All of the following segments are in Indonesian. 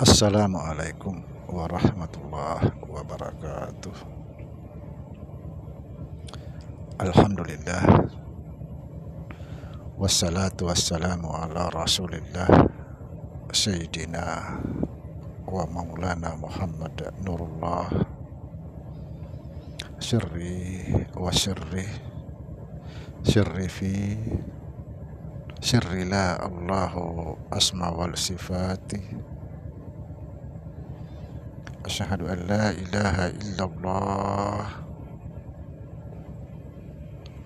Assalamualaikum warahmatullahi wabarakatuh. Alhamdulillah, wassalatu wassalamu ala rasulillah Sayyidina wa maulana Muhammad Nurullah sirri wa sirri fi sirri la Allahu asma wal sifati. Asyhadu an la ilaha illallah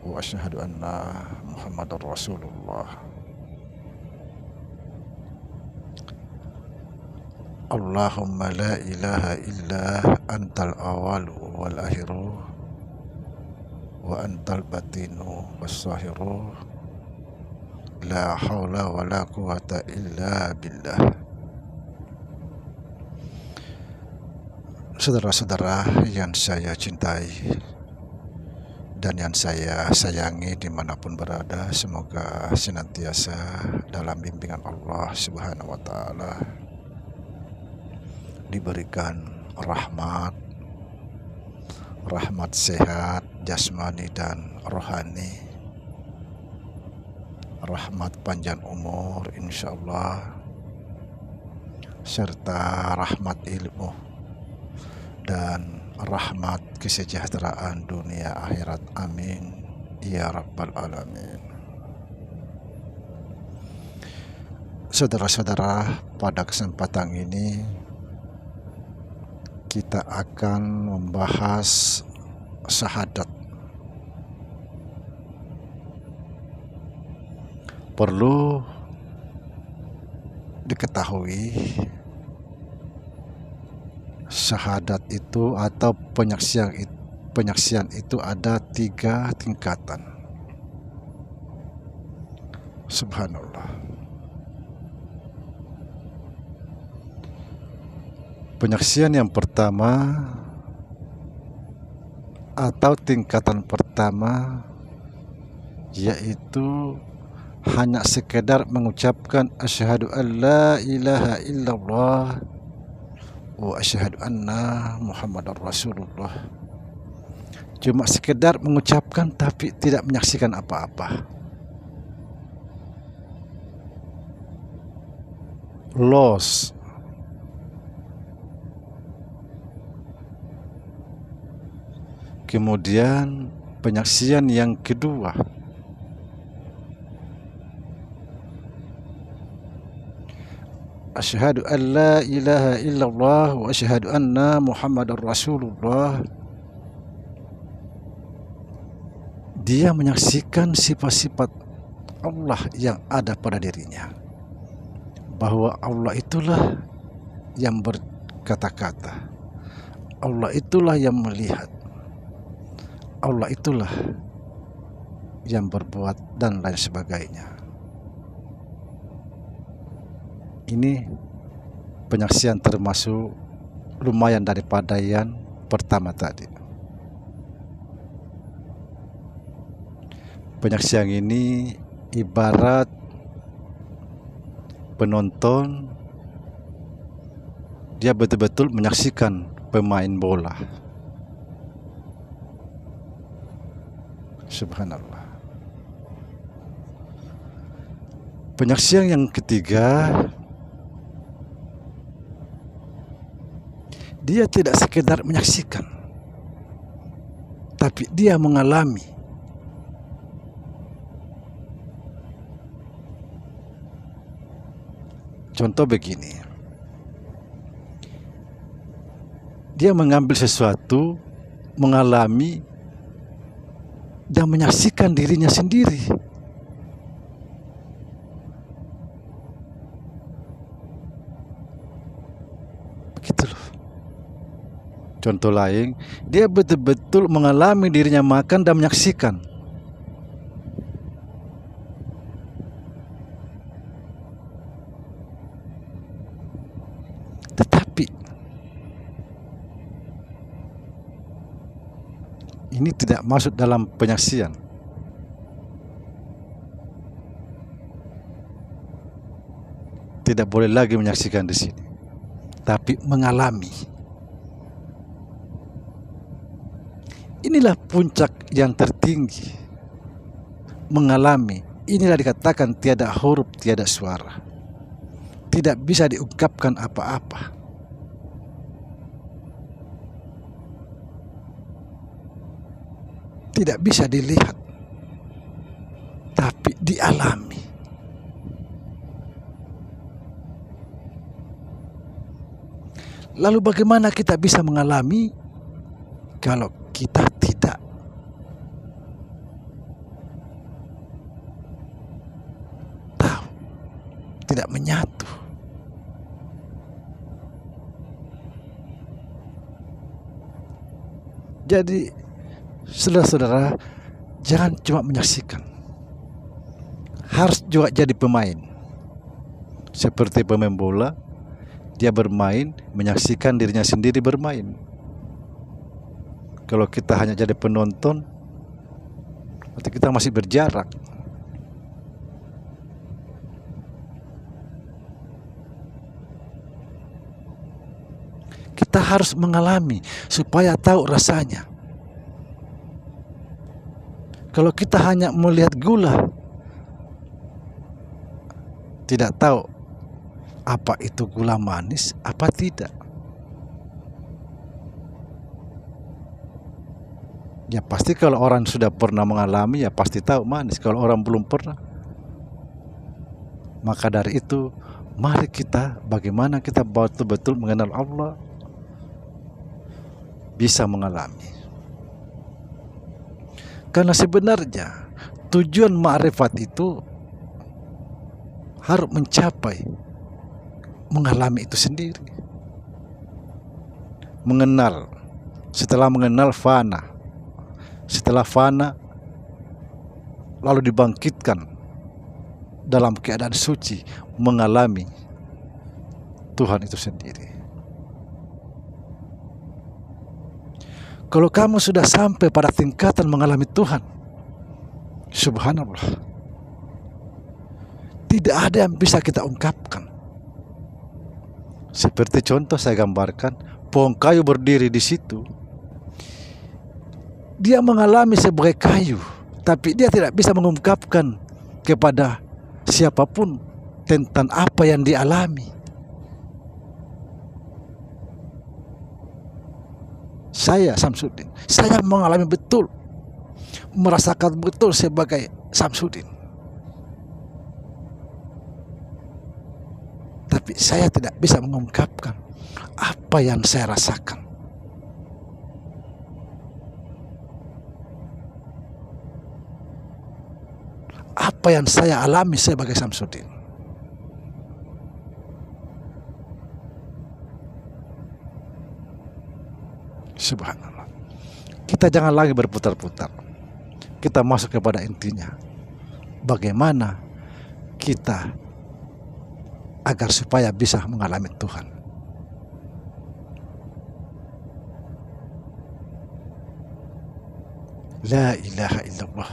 wa asyhadu anna Muhammadar Rasulullah. Allahumma la ilaha illa antal awalu wal akhiru wa antal batinu was zahiru, la haula wa la quwata illa billah. Saudara-saudara yang saya cintai dan yang saya sayangi dimanapun berada, semoga senantiasa dalam bimbingan Allah Subhanahu wa Ta'ala, diberikan rahmat sehat jasmani dan rohani, rahmat panjang umur insyaallah, serta rahmat ilmu dan rahmat kesejahteraan dunia akhirat. Amin ya rabbal alamin. Saudara-saudara, pada kesempatan ini kita akan membahas syahadat. Perlu diketahui, syahadat itu atau penyaksian itu ada 3 tingkatan. Subhanallah. Penyaksian yang pertama atau tingkatan pertama yaitu hanya sekedar mengucapkan asyhadu an la ilaha illallah wa asyhadu anna Muhammadar Rasulullah. Cuma sekedar mengucapkan tapi tidak menyaksikan apa-apa. Los. Kemudian penyaksian yang kedua, asyhadu an la ilaha illallah wa asyhadu anna Muhammadar Rasulullah. Dia menyaksikan sifat-sifat Allah yang ada pada dirinya, bahwa Allah itulah yang berkata-kata, Allah itulah yang melihat, Allah itulah yang berbuat dan lain sebagainya. Ini penyaksian termasuk lumayan daripada yang pertama tadi. Penyaksian ini ibarat penonton, dia betul-betul menyaksikan pemain bola. Subhanallah. Penyaksian yang ketiga, dia tidak sekedar menyaksikan, tapi dia mengalami. Contoh begini, dia mengambil sesuatu, mengalami, dan menyaksikan dirinya sendiri. Begitu loh. Contoh lain, dia betul-betul mengalami dirinya makan dan menyaksikan. Tetapi ini tidak masuk dalam penyaksian. Tidak boleh lagi menyaksikan di sini. tapi mengalami. Inilah puncak yang tertinggi. Mengalami. Inilah dikatakan tiada huruf, tiada suara. Tidak bisa diungkapkan apa-apa. Tidak bisa dilihat, tapi dialami. Lalu bagaimana kita bisa mengalami kalau kita tidak tahu, tidak menyatu? Jadi saudara-saudara, jangan cuma menyaksikan, harus juga jadi pemain. Seperti pemain bola, dia bermain, menyaksikan dirinya sendiri bermain. Kalau kita hanya jadi penonton, berarti kita masih berjarak. Kita harus mengalami supaya tahu rasanya. Kalau kita hanya melihat gula, tidak tahu apa itu gula manis, apa tidak. Ya pasti kalau orang sudah pernah mengalami, ya pasti tahu manis. Kalau orang belum pernah, maka dari itu mari kita, bagaimana kita betul-betul mengenal Allah, bisa mengalami. Karena sebenarnya tujuan ma'rifat itu harus mencapai mengalami itu sendiri. Mengenal, setelah mengenal fana, setelah fana lalu dibangkitkan dalam keadaan suci, mengalami Tuhan itu sendiri. Kalau kamu sudah sampai pada tingkatan mengalami Tuhan, subhanallah, tidak ada yang bisa kita ungkapkan. Seperti contoh saya gambarkan, pohon kayu berdiri di situ. Dia mengalami sebagai kayu, tapi dia tidak bisa mengungkapkan kepada siapapun tentang apa yang dialami. Saya Samsudin, saya mengalami betul, merasakan betul sebagai Samsudin. Tapi saya tidak bisa mengungkapkan apa yang saya rasakan. Apa yang saya alami sebagai Samsudin. Subhanallah. Kita jangan lagi berputar-putar. Kita masuk kepada intinya. Bagaimana kita agar supaya bisa mengalami Tuhan. La ilaha illallah.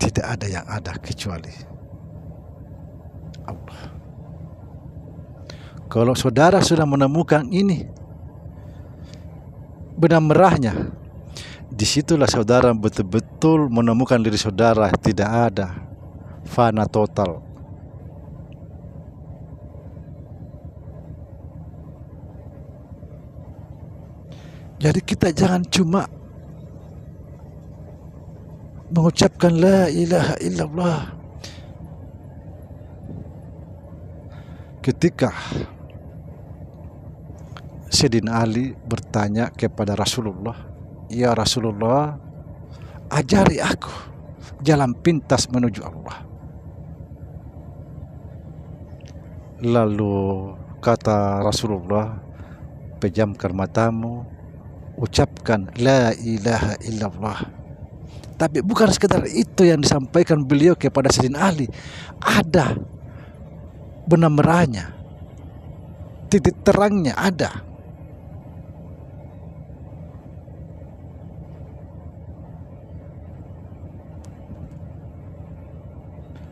Tidak ada yang ada kecuali Allah. Kalau saudara sudah menemukan ini, benang merahnya, disitulah saudara betul-betul menemukan diri saudara tidak ada fana total. Jadi kita jangan cuma mengucapkan la ilaha illallah. Ketika Sayyidina Ali bertanya kepada Rasulullah, "Ya Rasulullah, ajari aku jalan pintas menuju Allah." Lalu kata Rasulullah, "Pejamkan matamu, ucapkan la ilaha illallah." Tapi bukan sekedar itu yang disampaikan beliau kepada Sayyidina Ali. Ada benang merahnya, titik terangnya ada.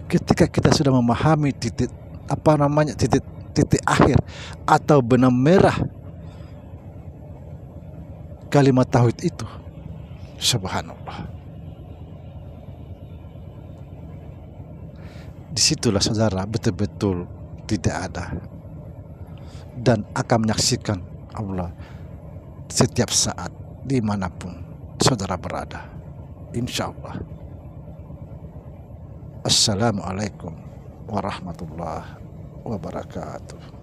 Ketika kita sudah memahami titik titik akhir atau benang merah kalimat tauhid itu. Subhanallah. Disitulah saudara betul-betul tidak ada dan akan menyaksikan Allah setiap saat dimanapun saudara berada, insya Allah. Assalamualaikum warahmatullahi wabarakatuh.